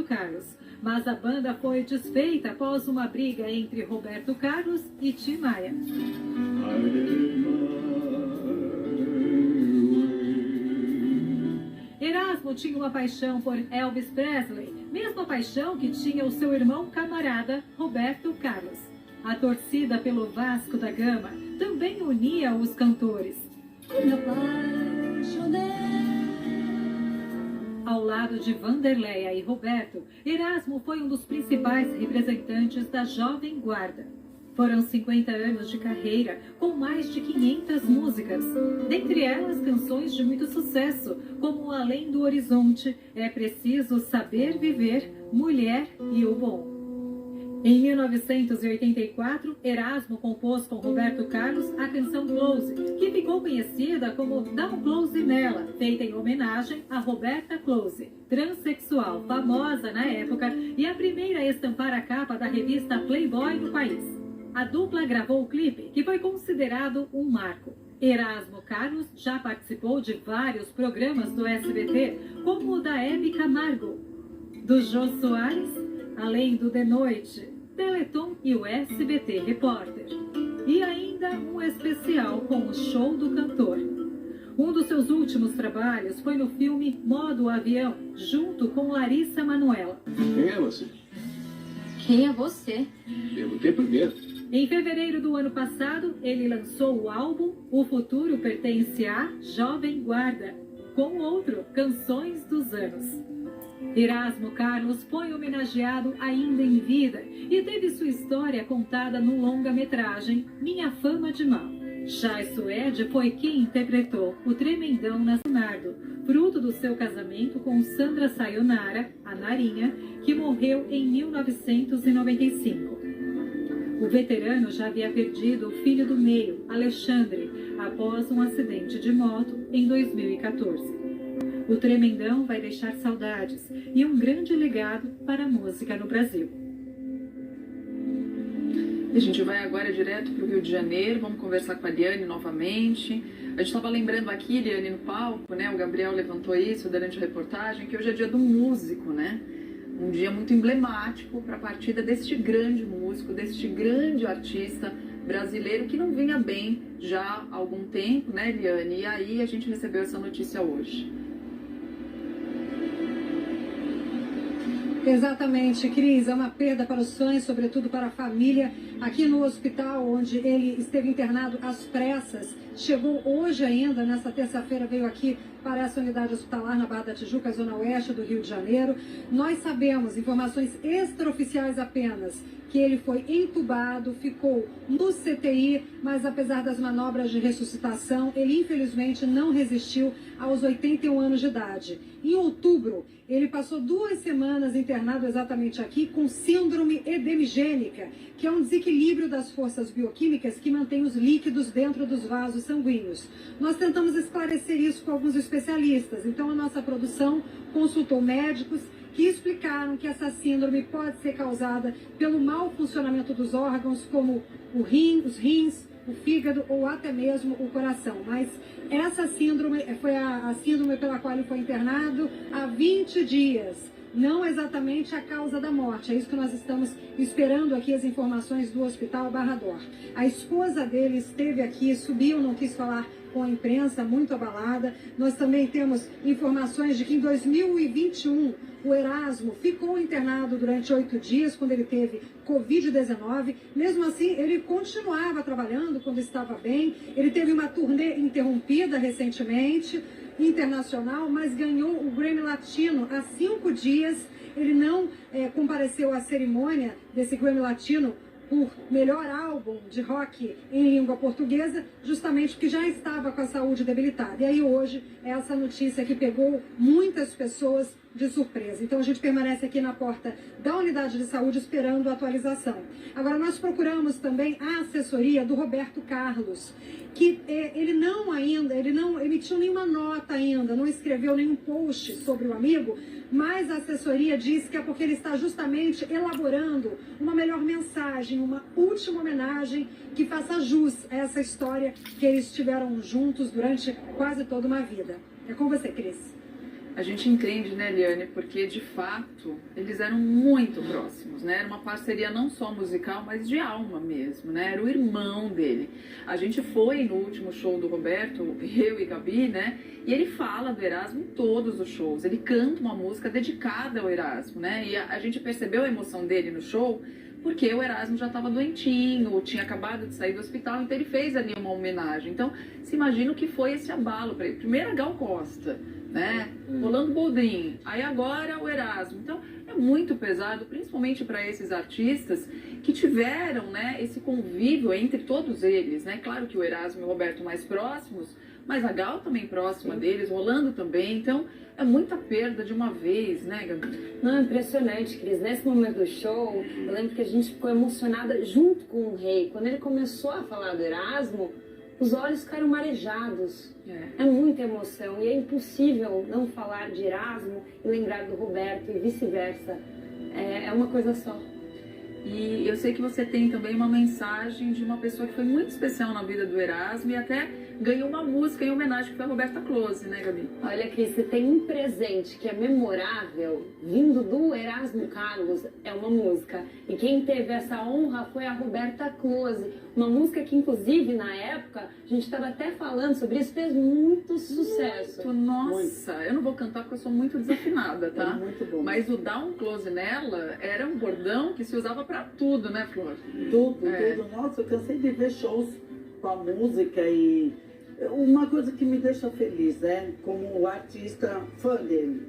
Carlos. Mas a banda foi desfeita após uma briga entre Roberto Carlos e Tim Maia. Erasmo tinha uma paixão por Elvis Presley, mesma paixão que tinha o seu irmão camarada Roberto Carlos. A torcida pelo Vasco da Gama também unia os cantores. Ao lado de Vanderleia e Roberto, Erasmo foi um dos principais representantes da Jovem Guarda. Foram 50 anos de carreira, com mais de 500 músicas. Dentre elas, canções de muito sucesso, como Além do Horizonte, É Preciso Saber Viver, Mulher e o Bom. Em 1984, Erasmo compôs com Roberto Carlos a canção Close, que ficou conhecida como Dá um Close Nela, feita em homenagem a Roberta Close, transexual famosa na época e a primeira a estampar a capa da revista Playboy no país. A dupla gravou o clipe, que foi considerado um marco. Erasmo Carlos já participou de vários programas do SBT, como o da Hebe Camargo, do Jô Soares, além do De Noite, Teleton e o SBT Repórter. E ainda um especial com o Show do Cantor. Um dos seus últimos trabalhos foi no filme Modo Avião, junto com Larissa Manoela. Quem é você? Quem é você? Perguntei primeiro. Em fevereiro do ano passado, ele lançou o álbum O Futuro Pertence à Jovem Guarda, com outro, Canções dos Anos. Erasmo Carlos foi homenageado ainda em vida e teve sua história contada no longa-metragem Minha Fama de Mal. Chay Suede foi quem interpretou o tremendão Leonardo, fruto do seu casamento com Sandra Sayonara, a Narinha, que morreu em 1995. O veterano já havia perdido o filho do meio, Alexandre, após um acidente de moto em 2014. O tremendão vai deixar saudades e um grande legado para a música no Brasil. A gente vai agora direto para o Rio de Janeiro, vamos conversar com a Liane novamente. A gente estava lembrando aqui, Liane, no palco, né? O Gabriel levantou isso durante a reportagem, que hoje é dia do músico, né? Um dia muito emblemático para a partida deste grande músico, deste grande artista brasileiro que não vinha bem já há algum tempo, né, Liane? E aí a gente recebeu essa notícia hoje. Exatamente, Cris, é uma perda para os fãs, sobretudo para a família. Aqui no hospital onde ele esteve internado às pressas, chegou hoje ainda, nessa terça-feira, veio aqui para essa unidade hospitalar na Barra da Tijuca, zona oeste do Rio de Janeiro. Nós sabemos, informações extraoficiais apenas, que ele foi entubado, ficou no CTI, mas apesar das manobras de ressuscitação, ele infelizmente não resistiu aos 81 anos de idade. Em outubro, ele passou 2 semanas internado exatamente aqui com síndrome edemigênica, que é um desequilíbrio das forças bioquímicas que mantém os líquidos dentro dos vasos sanguíneos. Nós tentamos esclarecer isso com alguns especialistas, então a nossa produção consultou médicos que explicaram que essa síndrome pode ser causada pelo mau funcionamento dos órgãos, como os rins, o fígado ou até mesmo o coração. Mas essa síndrome foi a síndrome pela qual ele foi internado há 20 dias. Não exatamente a causa da morte. É isso que nós estamos esperando aqui, as informações do Hospital Barra d'Or. A esposa dele esteve aqui, subiu, não quis falar com a imprensa, muito abalada. Nós também temos informações de que em 2021 o Erasmo ficou internado durante 8 dias, quando ele teve Covid-19. Mesmo assim, ele continuava trabalhando quando estava bem. Ele teve uma turnê interrompida recentemente, internacional, mas ganhou o Grammy Latino há 5 dias. Ele não compareceu à cerimônia desse Grammy Latino por melhor álbum de rock em língua portuguesa, justamente porque já estava com a saúde debilitada. E aí hoje, essa notícia que pegou muitas pessoas de surpresa. Então a gente permanece aqui na porta da unidade de saúde esperando a atualização. Agora nós procuramos também a assessoria do Roberto Carlos, que ele não emitiu nenhuma nota ainda, não escreveu nenhum post sobre o amigo, mas a assessoria diz que é porque ele está justamente elaborando uma melhor mensagem, uma última homenagem que faça jus a essa história que eles tiveram juntos durante quase toda uma vida. É com você, Cris. A gente entende, né, Eliane, porque de fato eles eram muito próximos, né? Era uma parceria não só musical, mas de alma mesmo, né? Era o irmão dele. A gente foi no último show do Roberto, eu e Gabi, né? E ele fala do Erasmo em todos os shows. Ele canta uma música dedicada ao Erasmo, né? E a gente percebeu a emoção dele no show, porque o Erasmo já estava doentinho, tinha acabado de sair do hospital, então ele fez ali uma homenagem. Então, se imagina o que foi esse abalo para ele. Primeiro a Gal Costa, né? Rolando Boldrin, aí agora o Erasmo. Então é muito pesado, principalmente para esses artistas que tiveram, né, esse convívio entre todos eles, né? Claro que o Erasmo e o Roberto mais próximos, mas a Gal também próxima deles, Rolando também. Então é muita perda de uma vez, né, Gabi? Não, é impressionante, Cris. Nesse momento do show, eu lembro que a gente ficou emocionada junto com o Rei. Quando ele começou a falar do Erasmo, os olhos ficaram marejados. É muita emoção e é impossível não falar de Erasmo e lembrar do Roberto e vice-versa. É uma coisa só. E eu sei que você tem também uma mensagem de uma pessoa que foi muito especial na vida do Erasmo e até ganhou uma música em homenagem, que foi a Roberta Close, né, Gabi? Olha, Cris, você tem um presente que é memorável, vindo do Erasmo Carlos, é uma música. E quem teve essa honra foi a Roberta Close. Uma música que, inclusive, na época, a gente estava até falando sobre isso, fez muito sucesso. Muito, nossa, eu não vou cantar porque eu sou muito desafinada, tá? É muito bom. Mas o dar um close nela era um bordão que se usava pra tudo, né, Flor? Tudo. Nossa, eu cansei de ver shows com a música e uma coisa que me deixa feliz, né? Como artista fã dele.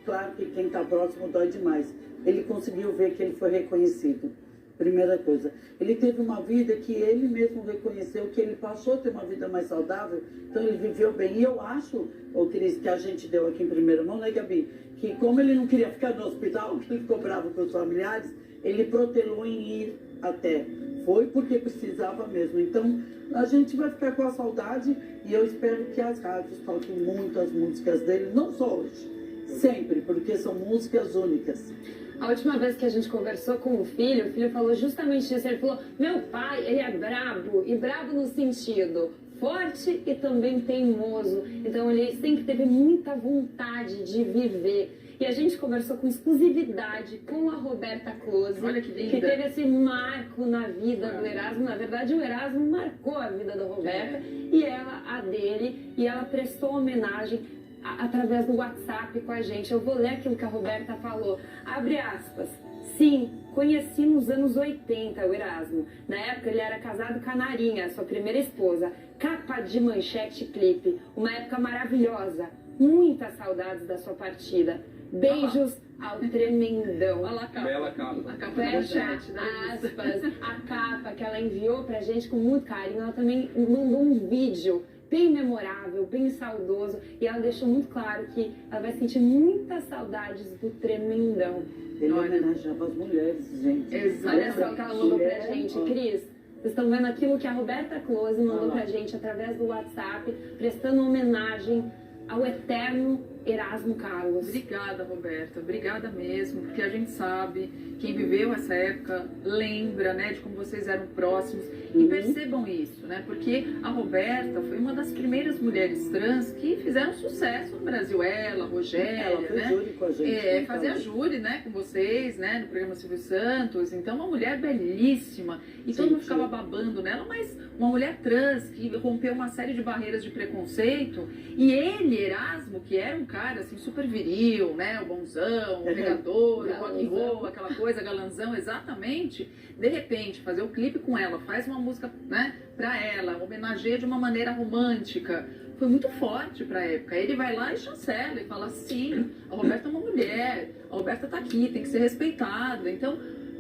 Claro que quem tá próximo dói demais. Ele conseguiu ver que ele foi reconhecido. Primeira coisa. Ele teve uma vida que ele mesmo reconheceu, que ele passou a ter uma vida mais saudável, então ele viveu bem. E eu acho, ô Cris, que a gente deu aqui em primeira mão, né, Gabi? Que como ele não queria ficar no hospital, que ele ficou bravo com os familiares, ele protelou em ir até. Foi porque precisava mesmo. Então, a gente vai ficar com a saudade e eu espero que as rádios toquem muito as músicas dele, não só hoje, sempre, porque são músicas únicas. A última vez que a gente conversou com o filho falou justamente isso. Ele falou, meu pai, ele é brabo, e brabo no sentido forte e também teimoso. Então ele sempre teve muita vontade de viver. E a gente conversou com exclusividade com a Roberta Close, Olha que linda. que teve esse marco na vida do Erasmo. Na verdade, o Erasmo marcou a vida da Roberta e ela a dele. E ela prestou homenagem através do WhatsApp com a gente. Eu vou ler aquilo que a Roberta falou. Abre aspas. Sim, conheci nos anos 80 o Erasmo. Na época ele era casado com a Narinha, sua primeira esposa. Capa de manchete clipe. Uma época maravilhosa. Muitas saudades da sua partida. Beijos ao tremendão. Olha lá a capa. Bela capa. A capa da Fecha manchete, né? aspas. A capa que ela enviou pra gente com muito carinho. Ela também mandou um vídeo bem memorável, bem saudoso. E ela deixou muito claro que ela vai sentir muitas saudades do tremendão. Ele homenageava as mulheres, gente. Olha só o que ela mandou pra gente, ó. Cris. Vocês estão vendo aquilo que a Roberta Close mandou pra gente através do WhatsApp, prestando homenagem ao eterno Erasmo Carlos. Obrigada, Roberta. Obrigada mesmo, porque a gente sabe, quem viveu essa época lembra, né, de como vocês eram próximos. E percebam isso, né, porque a Roberta foi uma das primeiras mulheres trans que fizeram sucesso no Brasil. Ela, a Rogéria, Ela fez né? júri com a gente. Fazia júri, né, com vocês, né, no programa Silvio Santos. Então, uma mulher belíssima. E todo mundo ficava babando nela, mas uma mulher trans que rompeu uma série de barreiras de preconceito. E ele, Erasmo, que era um cara, assim, super viril, né, o bonzão, o pegador, o rock and roll, aquela coisa, galanzão, exatamente. De repente, fazer o clipe com ela, faz uma música, né, pra ela, homenageia de uma maneira romântica. Foi muito forte pra época. Ele vai lá e chancela e fala, sim, a Roberta é uma mulher, a Roberta tá aqui, tem que ser respeitada. Então,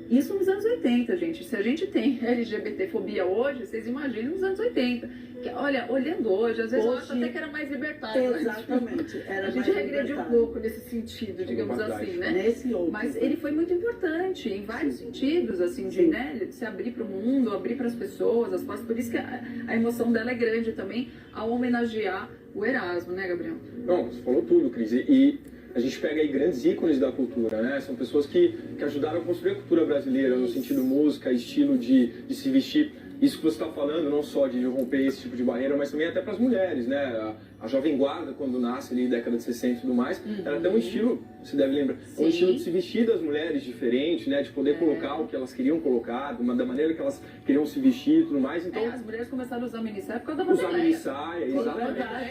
isso nos anos 80, gente. Se a gente tem LGBTfobia hoje, vocês imaginem nos anos 80. Que, olha, olhando hoje, às vezes eu acho até que era mais libertário. Exatamente. A gente regrediu um pouco nesse sentido, digamos assim, né? Nesse outro. Mas ele foi muito importante em vários sentidos, assim, de, né, de se abrir para o mundo, abrir para as pessoas, as portas. Por isso que a emoção dela é grande também ao homenagear o Erasmo, né, Gabriel? Não, você falou tudo, Cris. E a gente pega aí grandes ícones da cultura, né? São pessoas que ajudaram a construir a cultura brasileira, no sentido música, estilo de se vestir. Isso que você está falando, não só de romper esse tipo de barreira, mas também até para as mulheres, né? A Jovem Guarda, quando nasce ali, década de 60 e tudo mais, era até um estilo, você deve lembrar, um estilo de se vestir das mulheres diferente, né? De poder colocar o que elas queriam colocar, da maneira que elas queriam se vestir e tudo mais. Então, as mulheres começaram a usar minissaia por causa da usar Vanderleia. minissaia,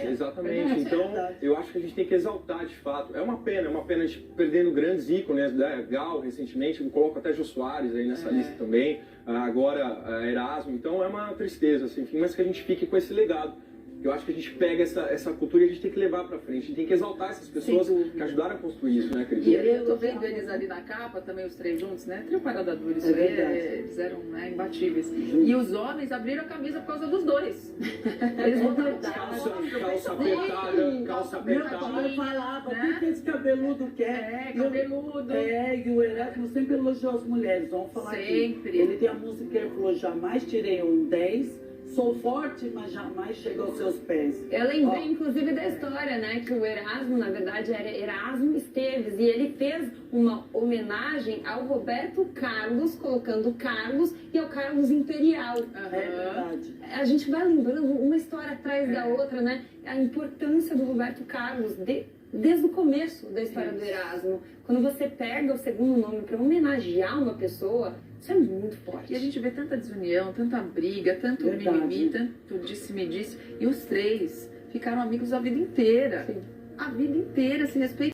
exatamente. Então, eu acho que a gente tem que exaltar, de fato. É uma pena a gente perdendo grandes ícones, né? Gal, recentemente, eu coloco até Jô Soares aí nessa lista também, agora Erasmo. Então, é uma tristeza, assim, enfim, mas que a gente fique com esse legado. Eu acho que a gente pega essa cultura e a gente tem que levar pra frente, a gente tem que exaltar essas pessoas que ajudaram a construir isso, né, Cris? E eu tô vendo eles ali na capa, também os três juntos, né? Trio Parada Dura, isso aí, eles eram imbatíveis. E os homens abriram a camisa por causa dos dois. Eles botaram calça apertada, calça Meu apertada. pai falava, o que esse cabeludo quer? cabeludo. E o Erasmo sempre elogiou as mulheres, vamos falar Sempre. aqui. Ele tem a música que ele falou, jamais tirei um 10, sou forte, mas jamais chego aos seus pés. Eu lembrei, inclusive, da história, né? Que o Erasmo, na verdade, era Erasmo Esteves. E ele fez uma homenagem ao Roberto Carlos, colocando Carlos e ao Carlos Imperial. É verdade. A gente vai lembrando uma história atrás da outra, né? A importância do Roberto Carlos desde o começo da história do Erasmo. Quando você pega o segundo nome para homenagear uma pessoa, isso é muito forte. E a gente vê tanta desunião, tanta briga, tanto mimimi, tanto disse-me-disse. E os três ficaram amigos a vida inteira. Sim. A vida inteira, se respeitando.